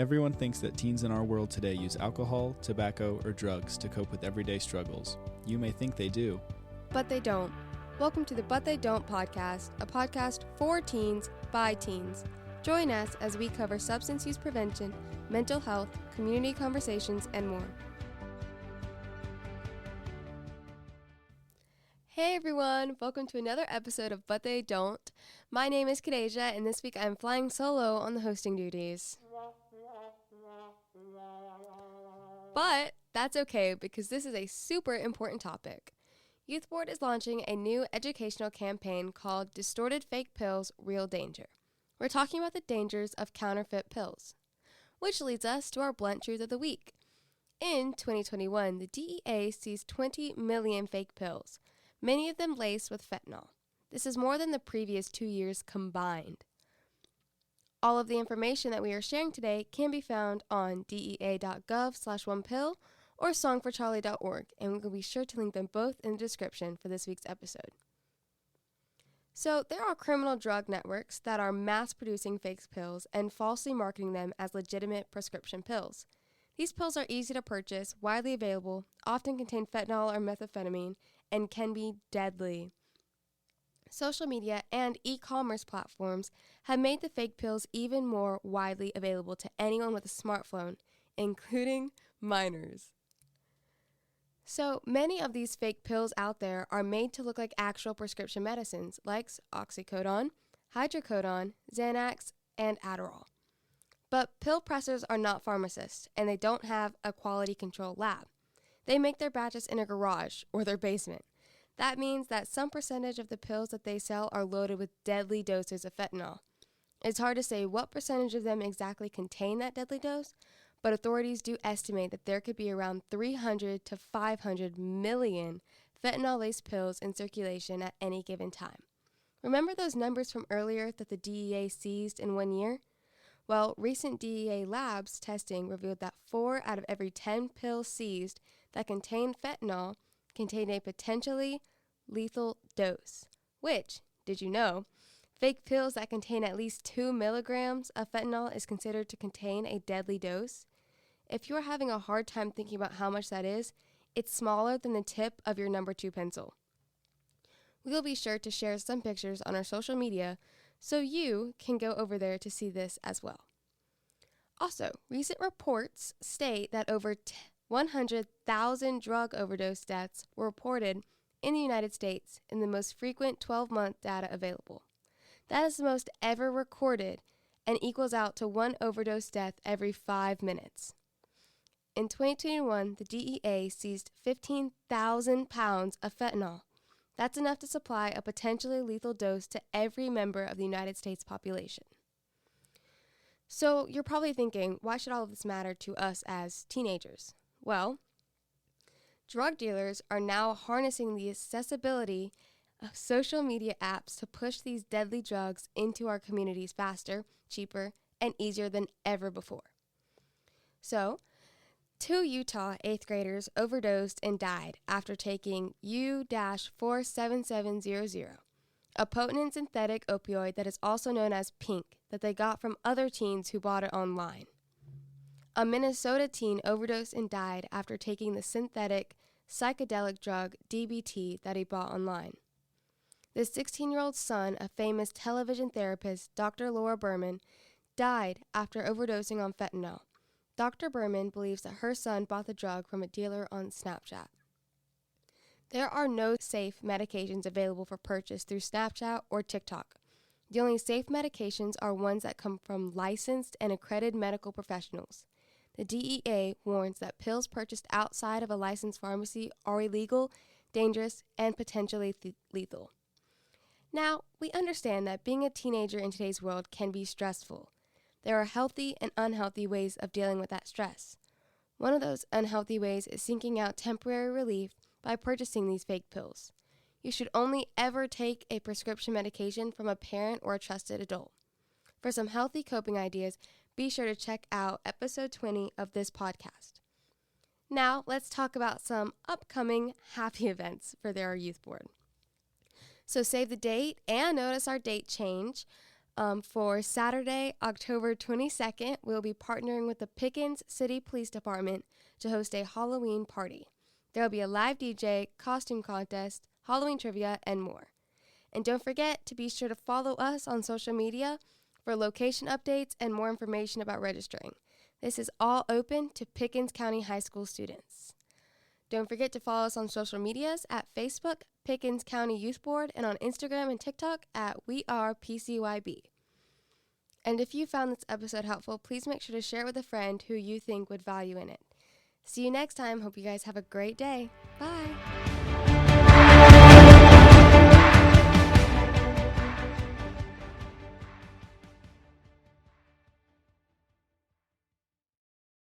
Everyone thinks that teens in our world today use alcohol, tobacco, or drugs to cope with everyday struggles. You may think they do. But they don't. Welcome to the But They Don't podcast, a podcast for teens by teens. Join us as we cover substance use prevention, mental health, community conversations, and more. Hey everyone, welcome to another episode of But They Don't. My name is Kadasia, and this week I'm flying solo on the hosting duties. But that's okay because this is a super important topic. Youth Board is launching a new educational campaign called Distorted Fake Pills, Real Danger. We're talking about the dangers of counterfeit pills, which leads us to our blunt truth of the week. In 2021, the DEA seized 20 million fake pills, many of them laced with fentanyl. This is more than the previous 2 years combined. All of the information that we are sharing today can be found on dea.gov/onepilll or songforcharlie.org, and we'll be sure to link them both in the description for this week's episode. So, there are criminal drug networks that are mass-producing fake pills and falsely marketing them as legitimate prescription pills. These pills are easy to purchase, widely available, often contain fentanyl or methamphetamine, and can be deadly. Social media and e-commerce platforms have made the fake pills even more widely available to anyone with a smartphone, including minors. So many of these fake pills out there are made to look like actual prescription medicines like oxycodone, hydrocodone, Xanax, and Adderall. But pill pressers are not pharmacists, and they don't have a quality control lab. They make their batches in a garage or their basement. That means that some percentage of the pills that they sell are loaded with deadly doses of fentanyl. It's hard to say what percentage of them exactly contain that deadly dose, but authorities do estimate that there could be around 300 to 500 million fentanyl-laced pills in circulation at any given time. Remember those numbers from earlier that the DEA seized in 1 year? Well, recent DEA labs testing revealed that 4 out of every 10 pills seized that contained fentanyl contained a potentially lethal dose, which, did you know, fake pills that contain at least 2 milligrams of fentanyl is considered to contain a deadly dose? If you're having a hard time thinking about how much that is, it's smaller than the tip of your number 2 pencil. We'll be sure to share some pictures on our social media so you can go over there to see this as well. Also, recent reports state that over 100,000 drug overdose deaths were reported in the United States in the most frequent 12-month data available. That is the most ever recorded and equals out to 1 overdose death every 5 minutes. In 2021, the DEA seized 15,000 pounds of fentanyl. That's enough to supply a potentially lethal dose to every member of the United States population. So you're probably thinking, why should all of this matter to us as teenagers? Well, drug dealers are now harnessing the accessibility of social media apps to push these deadly drugs into our communities faster, cheaper, and easier than ever before. So, 2 Utah 8th graders overdosed and died after taking U-47700, a potent synthetic opioid that is also known as pink that they got from other teens who bought it online. A Minnesota teen overdosed and died after taking the synthetic psychedelic drug DBT that he bought online. The 16-year-old son of famous television therapist Dr. Laura Berman died after overdosing on fentanyl. Dr. Berman believes that her son bought the drug from a dealer on Snapchat. There are no safe medications available for purchase through Snapchat or TikTok. The only safe medications are ones that come from licensed and accredited medical professionals. The DEA warns that pills purchased outside of a licensed pharmacy are illegal, dangerous, and potentially lethal. Now, we understand that being a teenager in today's world can be stressful. There are healthy and unhealthy ways of dealing with that stress. One of those unhealthy ways is seeking out temporary relief by purchasing these fake pills. You should only ever take a prescription medication from a parent or a trusted adult. For some healthy coping ideas, be sure to check out episode 20 of this podcast. Now, let's talk about some upcoming happy events for their youth board. So save the date and notice our date change. For Saturday, October 22nd, we'll be partnering with the Pickens City Police Department to host a Halloween party. There will be a live DJ, costume contest, Halloween trivia, and more. And don't forget to be sure to follow us on social media for location updates and more information about registering. This is all open to Pickens County High School students. Don't forget to follow us on social medias at Facebook, Pickens County Youth Board, and on Instagram and TikTok at WeArePCYB. And if you found this episode helpful, please make sure to share it with a friend who you think would value in it. See you next time. Hope you guys have a great day. Bye.